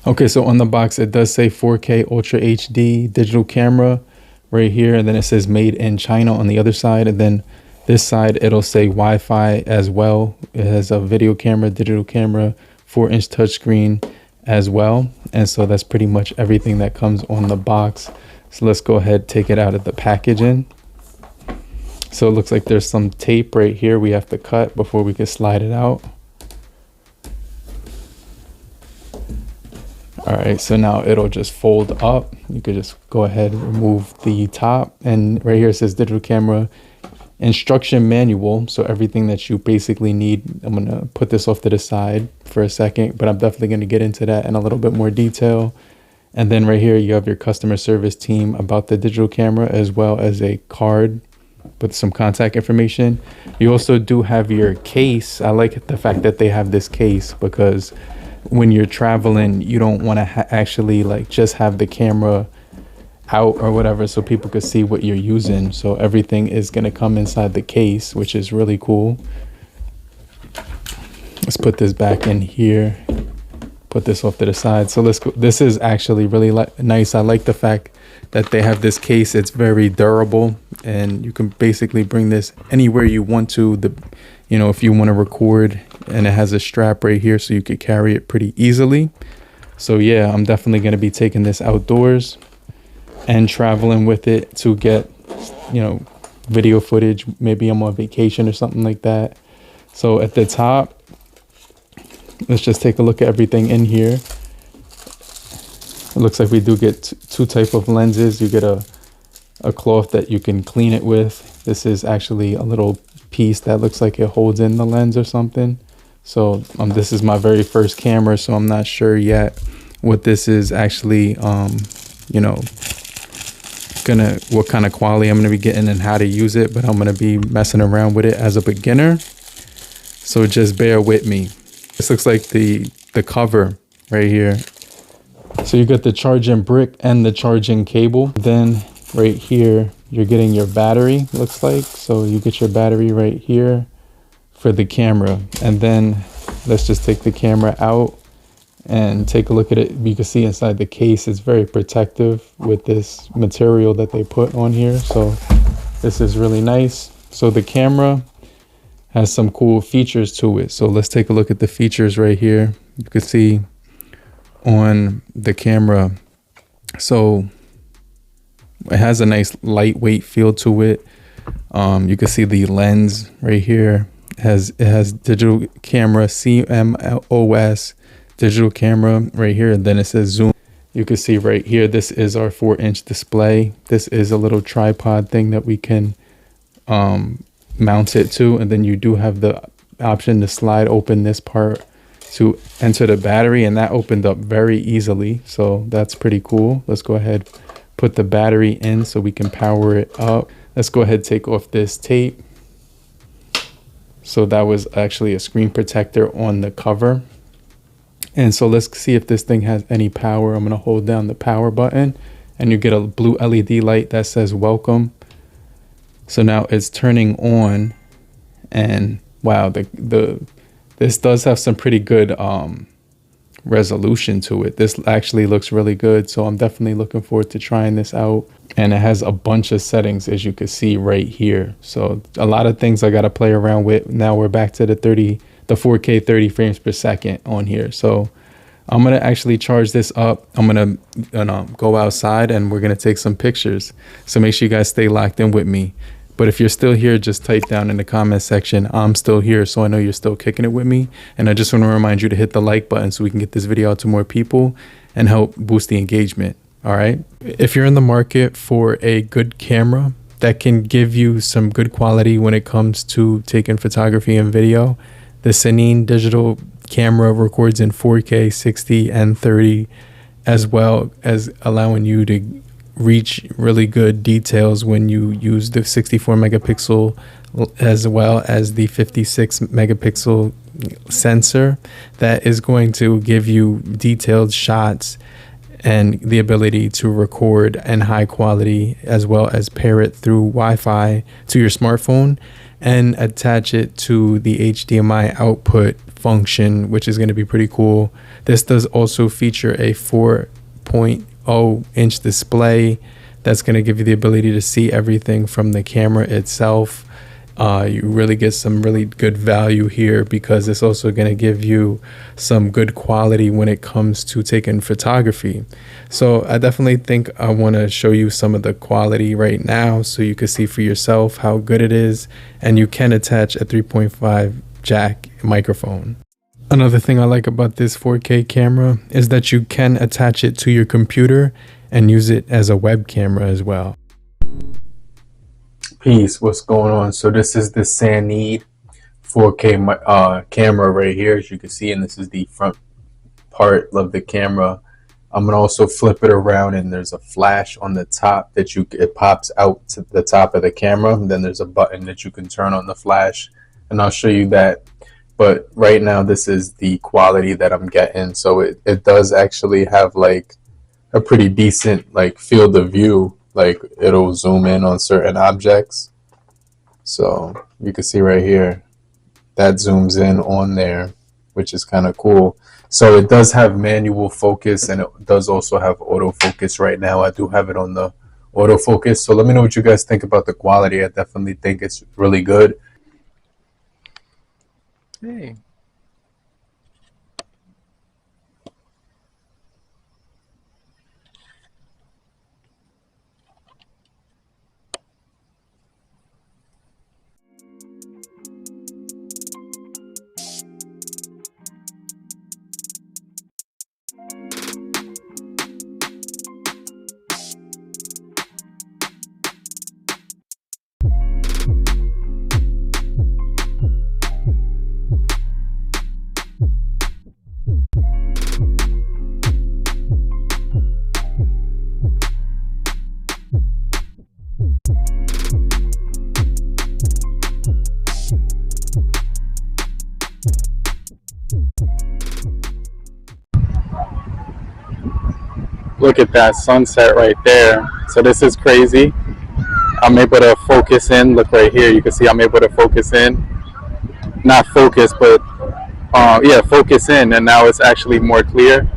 Okay, so on the box, it does say 4K Ultra HD digital camera right here. And then it says made in China on the other side. And then this side, it'll say Wi-Fi as well. It has a video camera, digital camera, 4-inch touchscreen as well. And so that's pretty much everything that comes on the box. So let's go ahead, take it out of the packaging. So it looks like there's some tape right here we have to cut before we can slide it out. All right, so now it'll just fold up. You could just go ahead and remove the top. And right here it says digital camera instruction manual. So everything that you basically need. I'm gonna put this off to the side for a second, but I'm definitely gonna get into that in a little bit more detail. And then right here, you have your customer service team about the digital camera, as well as a card with some contact information. You also do have your case. I like the fact that they have this case, because when you're traveling, you don't want to actually like just have the camera out or whatever, so people could see what you're using. So everything is going to come inside the case, which is really cool. Let's put this back in here, put this off to the side. So let's go. This is actually really nice. I like the fact that they have this case. It's very durable, and you can basically bring this anywhere you want to. You know, if you want to record, and it has a strap right here so you could carry it pretty easily. So yeah, I'm definitely going to be taking this outdoors and traveling with it to get, you know, video footage. Maybe I'm on vacation or something like that. So at the top, let's just take a look at everything in here. It looks like we do get two type of lenses. You get a cloth that you can clean it with. This is actually a little piece that looks like it holds in the lens or something. So this is my very first camera, so I'm not sure yet what this is actually, you know, what kind of quality I'm gonna be getting and how to use it, but I'm gonna be messing around with it as a beginner. So just bear with me. This looks like the cover right here. So you got the charging brick and the charging cable. Then right here, you're getting your battery, looks like. So you get your battery right here for the camera. And then let's just take the camera out and take a look at it. You can see inside the case, it's very protective with this material that they put on here. So this is really nice. So the camera has some cool features to it. So let's take a look at the features right here. You can see on the camera. So it has a nice lightweight feel to it. You can see the lens right here. It has digital camera, CMOS, digital camera right here. And then it says zoom. You can see right here, this is our 4-inch display. This is a little tripod thing that we can mount it to. And then you do have the option to slide open this part to enter the battery, and that opened up very easily. So that's pretty cool. Let's go ahead, put the battery in so we can power it up. Let's go ahead, take off this tape. So that was actually a screen protector on the cover. And so let's see if this thing has any power. I'm gonna hold down the power button, and you get a blue LED light that says welcome. So now it's turning on, and wow, this does have some pretty good resolution to it. This actually looks really good. So I'm definitely looking forward to trying this out. And it has a bunch of settings, as you can see right here. So a lot of things I got to play around with. Now we're back to the 4K 30 frames per second on here. So I'm going to actually charge this up. I'm going to go outside, and we're going to take some pictures. So make sure you guys stay locked in with me. But if you're still here, just type down in the comment section, I'm still here, so I know you're still kicking it with me. And I just want to remind you to hit the like button so we can get this video out to more people and help boost the engagement. All right. If you're in the market for a good camera that can give you some good quality when it comes to taking photography and video, the SANEEN digital camera records in 4K, 60, and 30, as well as allowing you to reach really good details when you use the 64 megapixel as well as the 56 megapixel sensor. That is going to give you detailed shots and the ability to record in high quality, as well as pair it through Wi-Fi to your smartphone and attach it to the HDMI output function, which is going to be pretty cool. This does also feature a 4.0 inch display that's going to give you the ability to see everything from the camera itself. You really get some really good value here because it's also going to give you some good quality when it comes to taking photography. So I definitely think I want to show you some of the quality right now so you can see for yourself how good it is, and you can attach a 3.5 jack microphone. Another thing I like about this 4K camera is that you can attach it to your computer and use it as a web camera as well. Peace, what's going on? So this is the SanEen 4K camera right here, as you can see, and this is the front part of the camera. I'm gonna also flip it around, and there's a flash on the top that it pops out to the top of the camera, and then there's a button that you can turn on the flash, and I'll show you that. But right now this is the quality that I'm getting. So it does actually have like a pretty decent like field of view. Like it'll zoom in on certain objects. So you can see right here, that zooms in on there, which is kind of cool. So it does have manual focus, and it does also have autofocus right now. I do have it on the autofocus. So let me know what you guys think about the quality. I definitely think it's really good. Hey. Look at that sunset right there. So this is crazy. I'm able to focus in. Look right here. You can see I'm able to focus in. Not focus, but yeah, focus in. And now it's actually more clear.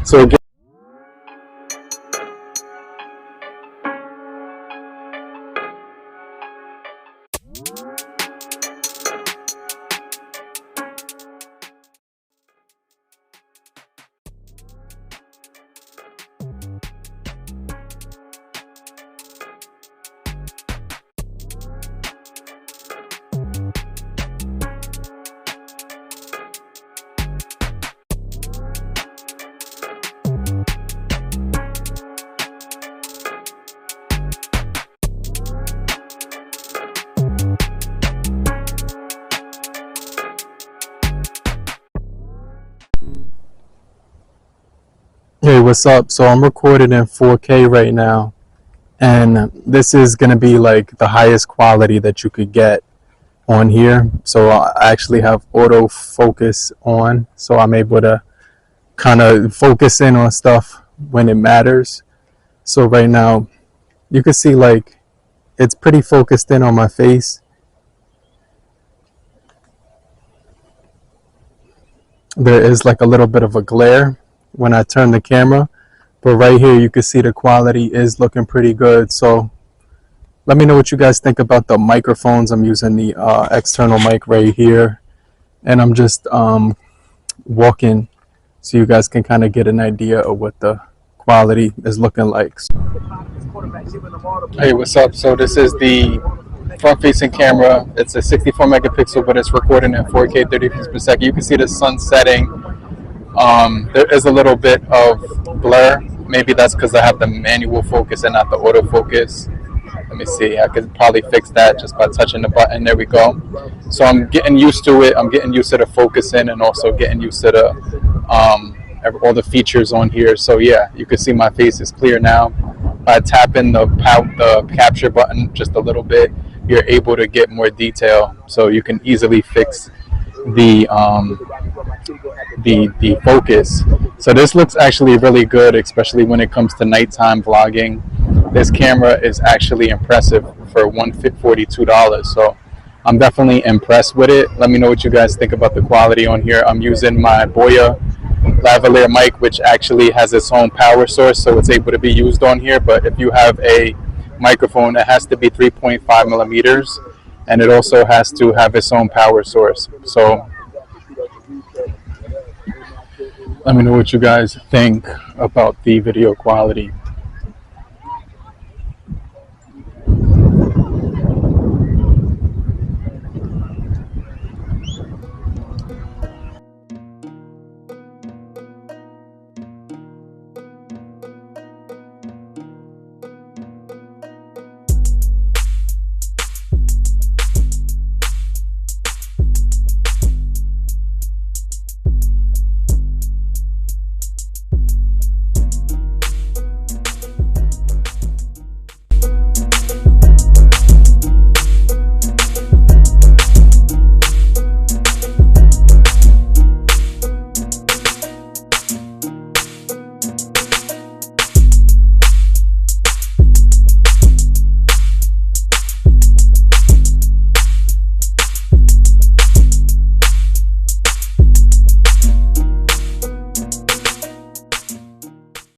So again, hey, what's up? So I'm recording in 4K right now, and this is going to be like the highest quality that you could get on here. So I actually have autofocus on, so I'm able to kind of focus in on stuff when it matters. So right now you can see like it's pretty focused in on my face. There is like a little bit of a glare when I turn the camera, but right here you can see the quality is looking pretty good. So let me know what you guys think about the microphones. I'm using the external mic right here, and I'm just walking so you guys can kind of get an idea of what the quality is looking like. Hey, what's up? So this is the front facing camera. It's a 64 megapixel, but it's recording in 4K 30 frames per second. You can see the sun setting. There is a little bit of blur. Maybe that's because I have the manual focus and not the autofocus. Let me see. I could probably fix that just by touching the button. There we go. So I'm getting used to it. I'm getting used to the focusing, and also getting used to the all the features on here. So yeah, you can see my face is clear now. By tapping the capture button just a little bit, you're able to get more detail. So you can easily fix the focus. So this looks actually really good, especially when it comes to nighttime vlogging. This camera is actually impressive for $142. So I'm definitely impressed with it. Let me know what you guys think about the quality on here. I'm using my Boya lavalier mic, which actually has its own power source, so it's able to be used on here. But if you have a microphone, it has to be 3.5 millimeters, and it also has to have its own power source. So let me know what you guys think about the video quality.